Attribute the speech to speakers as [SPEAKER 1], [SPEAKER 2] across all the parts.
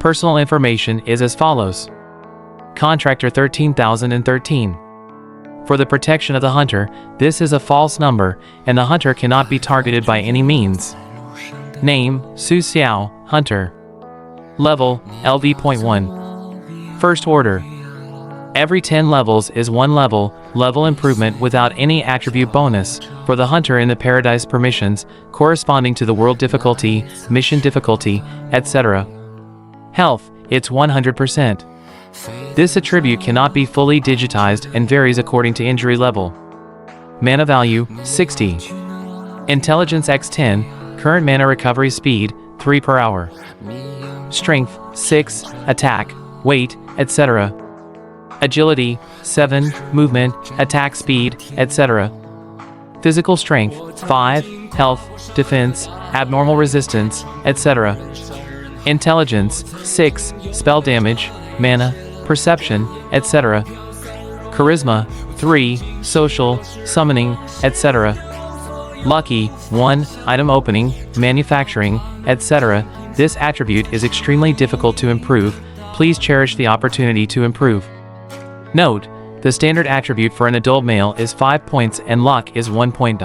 [SPEAKER 1] Personal information is as follows. Contractor 13,013. For the protection of the hunter, this is a false number, and the hunter cannot be targeted by any means. Name, Xiao, Hunter. Level, LV.1. First order. Every 10 levels is 1 level improvement without any attribute bonus, for the hunter in the Paradise permissions, corresponding to the world difficulty, mission difficulty, etc. Health, it's 100%. This attribute cannot be fully digitized and varies according to injury level. Mana value, 60. Intelligence x10, current mana recovery speed, 3 per hour. Strength, 6, attack, weight, etc. Agility, 7, movement, attack speed, etc. Physical strength, 5, health, defense, abnormal resistance, etc. Intelligence, 6, spell damage, mana, perception, etc. Charisma, 3, social, summoning, etc. Lucky, 1, item opening, manufacturing, etc. This attribute is extremely difficult to improve. Please cherish the opportunity to improve. Note, the standard attribute for an adult male is 5 points and luck is 1 point.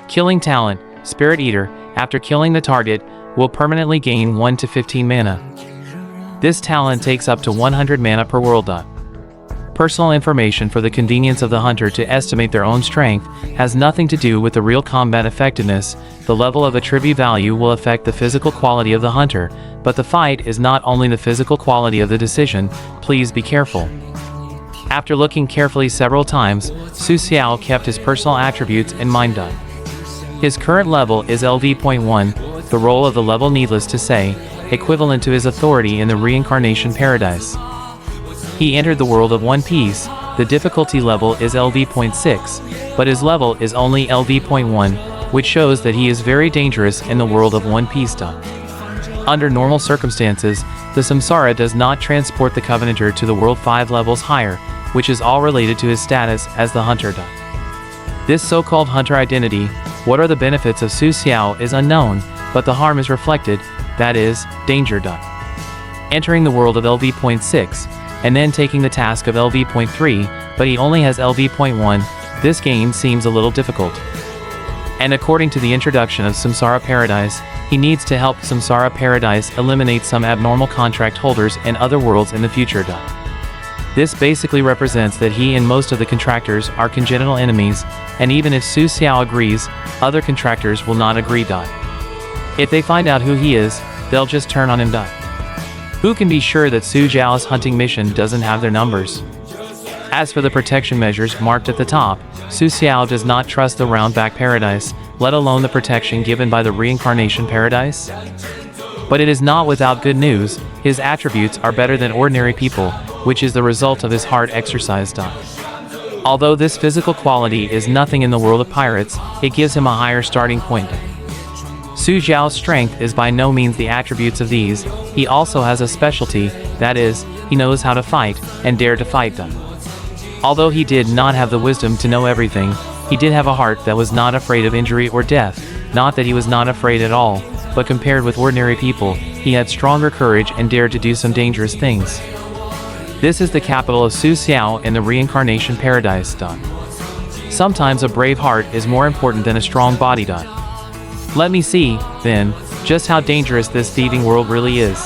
[SPEAKER 1] Killing talent, Spirit Eater, after killing the target, will permanently gain 1 to 15 mana. This talent takes up to 100 mana per world. Personal information for the convenience of the hunter to estimate their own strength has nothing to do with the real combat effectiveness. The level of attribute value will affect the physical quality of the hunter, but the fight is not only the physical quality of the decision. Please be careful. After looking carefully several times, Xiao kept his personal attributes in mind. His current level is LV.1, the role of the level, needless to say, equivalent to his authority in the reincarnation paradise. He entered the world of One Piece. The difficulty level is LV.6, but his level is only LV.1, which shows that he is very dangerous in the world of One Piece. Under normal circumstances, the Samsara does not transport the Covenanter to the world 5 levels higher, which is all related to his status as the hunter. This so-called hunter identity, what are the benefits of Xiao, is unknown, but the harm is reflected, that is, danger. Entering the world of LV.6, and then taking the task of LV.3, but he only has LV.1, this game seems a little difficult. And according to the introduction of Samsara Paradise, he needs to help Samsara Paradise eliminate some abnormal contract holders and other worlds in the future. This basically represents that he and most of the contractors are congenital enemies, and even if Xiao agrees, other contractors will not agree. If they find out who he is, they'll just turn on him. Who can be sure that Xiao's hunting mission doesn't have their numbers? As for the protection measures marked at the top, Xiao does not trust the round-back paradise, let alone the protection given by the reincarnation paradise. But it is not without good news. His attributes are better than ordinary people, which is the result of his hard exercise. Although this physical quality is nothing in the world of pirates, it gives him a higher starting point. Xiao's strength is by no means the attributes of these. He also has a specialty, that is, he knows how to fight, and dare to fight. Although he did not have the wisdom to know everything, he did have a heart that was not afraid of injury or death. Not that he was not afraid at all, but compared with ordinary people, he had stronger courage and dared to do some dangerous things. This is the capital of Xiao in the reincarnation paradise. Sometimes a brave heart is more important than a strong body. Let me see, then, just how dangerous this thieving world really is.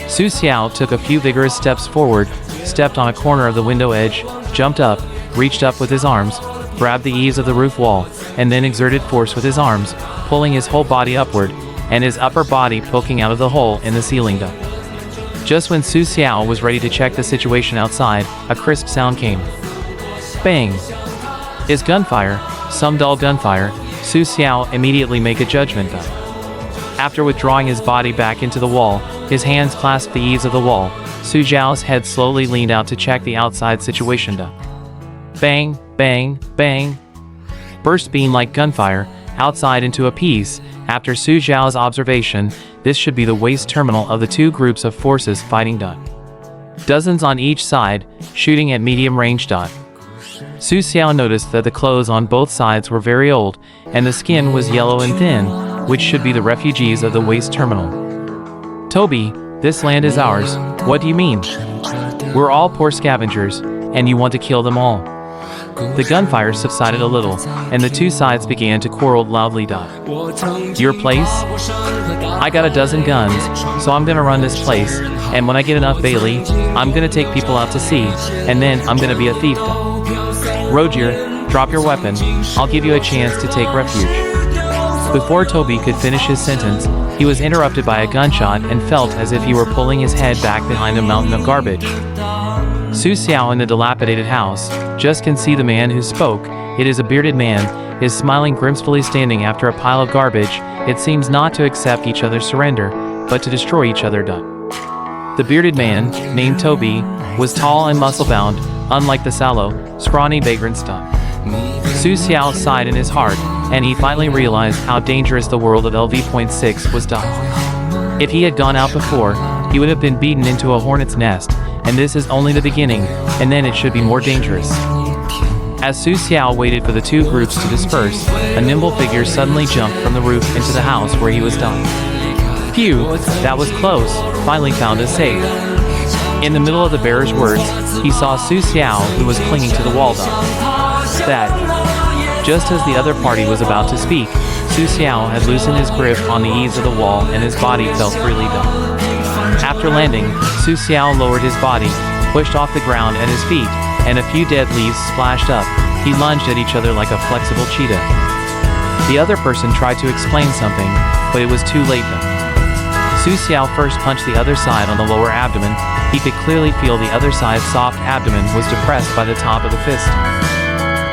[SPEAKER 1] Xiao took a few vigorous steps forward, stepped on a corner of the window edge, jumped up, reached up with his arms, grabbed the eaves of the roof wall, and then exerted force with his arms, pulling his whole body upward, and his upper body poking out of the hole in the ceiling. Just when Xiao was ready to check the situation outside, a crisp sound came. Bang! Is gunfire, some dull gunfire. Xiao immediately make a judgment. After withdrawing his body back into the wall, his hands clasped the eaves of the wall. Xiao's head slowly leaned out to check the outside situation. Bang, bang, bang. Burst beam like gunfire, outside into a piece. After Xiao's observation, this should be the waste terminal of the two groups of forces fighting. Dozens on each side, shooting at medium range. Xiao noticed that the clothes on both sides were very old, and the skin was yellow and thin, which should be the refugees of the waste terminal. Toby, This land is ours. What do you mean? We're all poor scavengers, and you want to kill them all. The gunfire subsided a little, and the two sides began to quarrel loudly. Your place? I got a dozen guns, so I'm gonna run this place, and when I get enough Bailey, I'm gonna take people out to sea, and then I'm gonna be a thief. Roger, drop your weapon. I'll give you a chance to take refuge. Before Toby could finish his sentence, he was interrupted by a gunshot and felt as if he were pulling his head back behind a mountain of garbage. Xiao in the dilapidated house just can see the man who spoke. It is a bearded man, is smiling grimly standing after a pile of garbage. It seems not to accept each other's surrender, but to destroy each other. The bearded man, named Toby, was tall and muscle-bound, unlike the sallow, scrawny vagrant stuff. Xiao sighed in his heart, and he finally realized how dangerous the world of LV.6 was. If he had gone out before, he would have been beaten into a hornet's nest, and this is only the beginning, and then it should be more dangerous. As Xiao waited for the two groups to disperse, a nimble figure suddenly jumped from the roof into the house where he was dying. Phew, that was close, finally found us safe. In the middle of the bearer's words, he saw Xiao, who was clinging to the wall. Just as the other party was about to speak, Xiao had loosened his grip on the eaves of the wall and his body fell freely down. After landing, Xiao lowered his body, pushed off the ground at his feet, and a few dead leaves splashed up. He lunged at each other like a flexible cheetah. The other person tried to explain something, but it was too late now. Xiao first punched the other side on the lower abdomen. He could clearly feel the other side's soft abdomen was depressed by the top of the fist.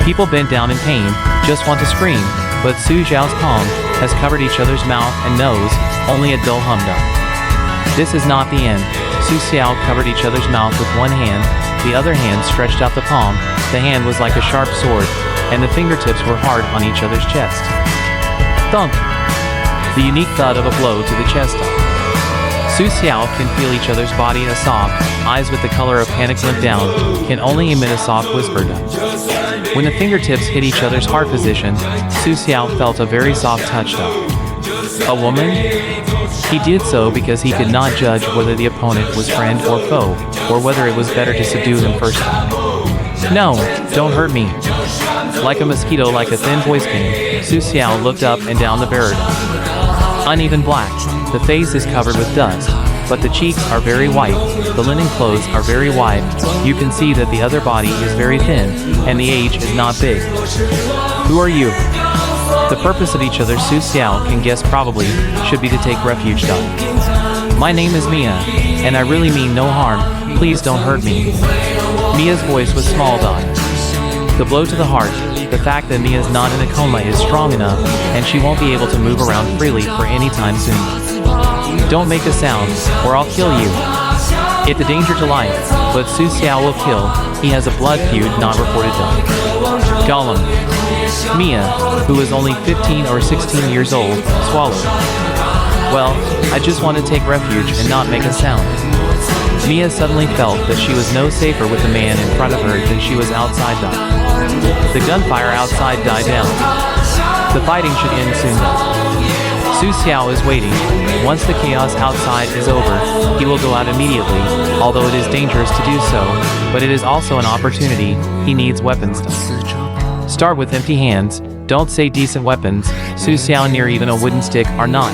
[SPEAKER 1] People bent down in pain, just want to scream, but Xiao's palm has covered each other's mouth and nose, only a dull hum. This is not the end. Xiao covered each other's mouth with one hand, the other hand stretched out the palm. The hand was like a sharp sword, and the fingertips were hard on each other's chest. Thump! The unique thud of a blow to the chest. Xiao can feel each other's body as soft, eyes with the color of panic limp down, can only emit a soft whisper. When the fingertips hit each other's heart position, Xiao felt a very soft touch. A woman? He did so because he could not judge whether the opponent was friend or foe, or whether it was better to subdue him first. No, don't hurt me. Like a mosquito, like a thin voice came, Xiao looked up and down the barrier. Uneven black, the face is covered with dust, but the cheeks are very white, the linen clothes are very wide. You can see that the other body is very thin, and the age is not big. Who are you? The purpose of each other Xiao can guess probably, should be to take refuge. My name is Mia, and I really mean no harm, please don't hurt me. Mia's voice was small. The blow to the heart, the fact that Mia's not in a coma is strong enough, and she won't be able to move around freely for any time soon. Don't make a sound, or I'll kill you. It's a danger to life, but Xiao will kill. He has a blood feud not reported. Gollum. Mia, who is only 15 or 16 years old, swallowed. Well, I just want to take refuge and not make a sound. Mia suddenly felt that she was no safer with the man in front of her than she was outside. The gunfire outside died down. The fighting should end soon. Xiao is waiting. Once the chaos outside is over, he will go out immediately, although it is dangerous to do so, but it is also an opportunity. He needs weapons. Start with empty hands, don't say decent weapons. Xiao near even a wooden stick are not.